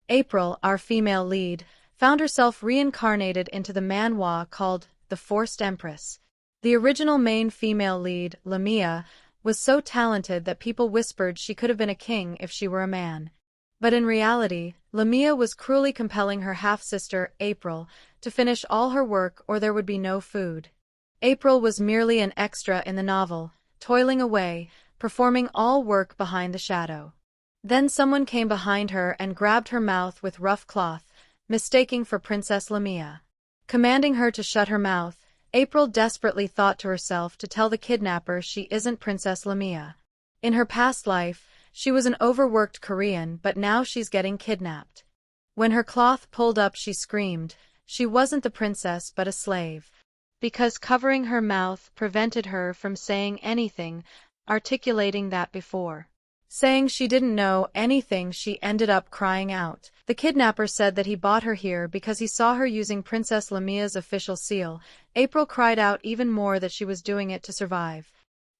April, our female lead, found herself reincarnated into the manhwa called the Forced Empress. The original main female lead, Lamia, was so talented that people whispered she could have been a king if she were a man. But in reality, Lamia was cruelly compelling her half-sister, April, to finish all her work or there would be no food. April was merely an extra in the novel, toiling away, performing all work behind the shadow. Then someone came behind her and grabbed her mouth with rough cloth, mistaking for Princess Lamia. Commanding her to shut her mouth, April desperately thought to herself to tell the kidnapper she isn't Princess Lamia. In her past life, she was an overworked Korean, but now she's getting kidnapped. When her cloth pulled up, she screamed. She wasn't the princess but a slave. Because covering her mouth prevented her from saying anything, articulating that before saying she didn't know anything, she ended up crying out. The kidnapper said that he bought her here because he saw her using Princess Lamia's official seal. April cried out even more that she was doing it to survive.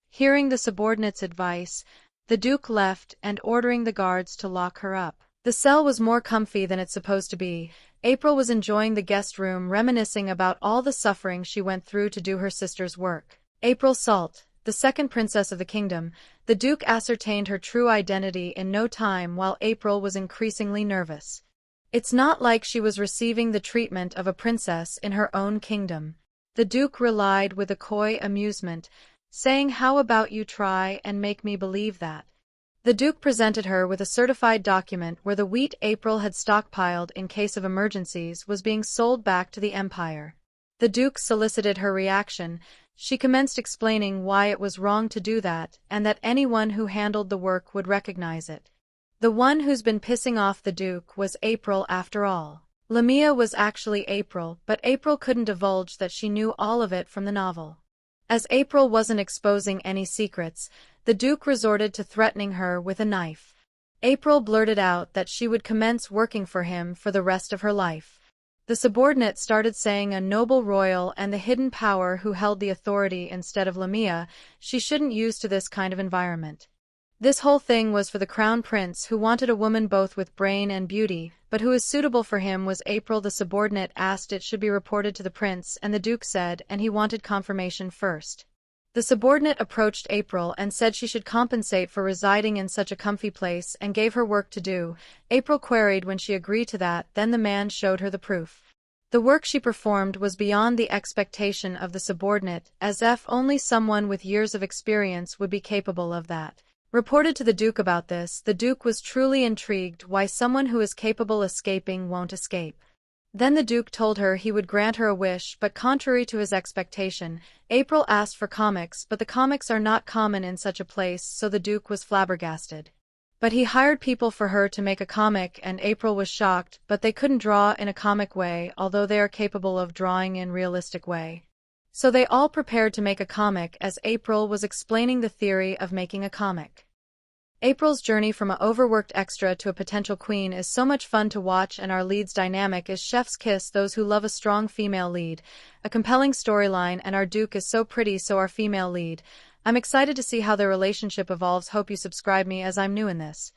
Hearing the subordinate's advice, the Duke left and ordering the guards to lock her up. The cell was more comfy than it's supposed to be. April was enjoying the guest room, reminiscing about all the suffering she went through to do her sister's work. April Salt, the second princess of the kingdom, the Duke ascertained her true identity in no time while April was increasingly nervous. It's not like she was receiving the treatment of a princess in her own kingdom. The Duke relied with a coy amusement, saying, "How about you try and make me believe that?" The Duke presented her with a certified document where the wheat April had stockpiled in case of emergencies was being sold back to the Empire. The Duke solicited her reaction. She commenced explaining why it was wrong to do that and that anyone who handled the work would recognize it. The one who's been pissing off the Duke was April after all. Lamia was actually April, but April couldn't divulge that she knew all of it from the novel. As April wasn't exposing any secrets, the Duke resorted to threatening her with a knife. April blurted out that she would commence working for him for the rest of her life. The subordinate started saying a noble royal and the hidden power who held the authority instead of Lamia, she shouldn't use to this kind of environment. This whole thing was for the crown prince who wanted a woman both with brain and beauty, but who is suitable for him was April. The subordinate asked it should be reported to the prince and the Duke said and he wanted confirmation first. The subordinate approached April and said she should compensate for residing in such a comfy place and gave her work to do. April queried when she agreed to that, then the man showed her the proof. The work she performed was beyond the expectation of the subordinate, as if only someone with years of experience would be capable of that. Reported to the Duke about this, the Duke was truly intrigued why someone who is capable escaping won't escape. Then the Duke told her he would grant her a wish, but contrary to his expectation, April asked for comics, but the comics are not common in such a place, so the Duke was flabbergasted. But he hired people for her to make a comic and April was shocked, but they couldn't draw in a comic way, although they are capable of drawing in realistic way. So they all prepared to make a comic as April was explaining the theory of making a comic. April's journey from an overworked extra to a potential queen is so much fun to watch, and our lead's dynamic is chef's kiss. Those who love a strong female lead, a compelling storyline, and our Duke is so pretty, so our female lead. I'm excited to see how their relationship evolves. Hope you subscribe me as I'm new in this.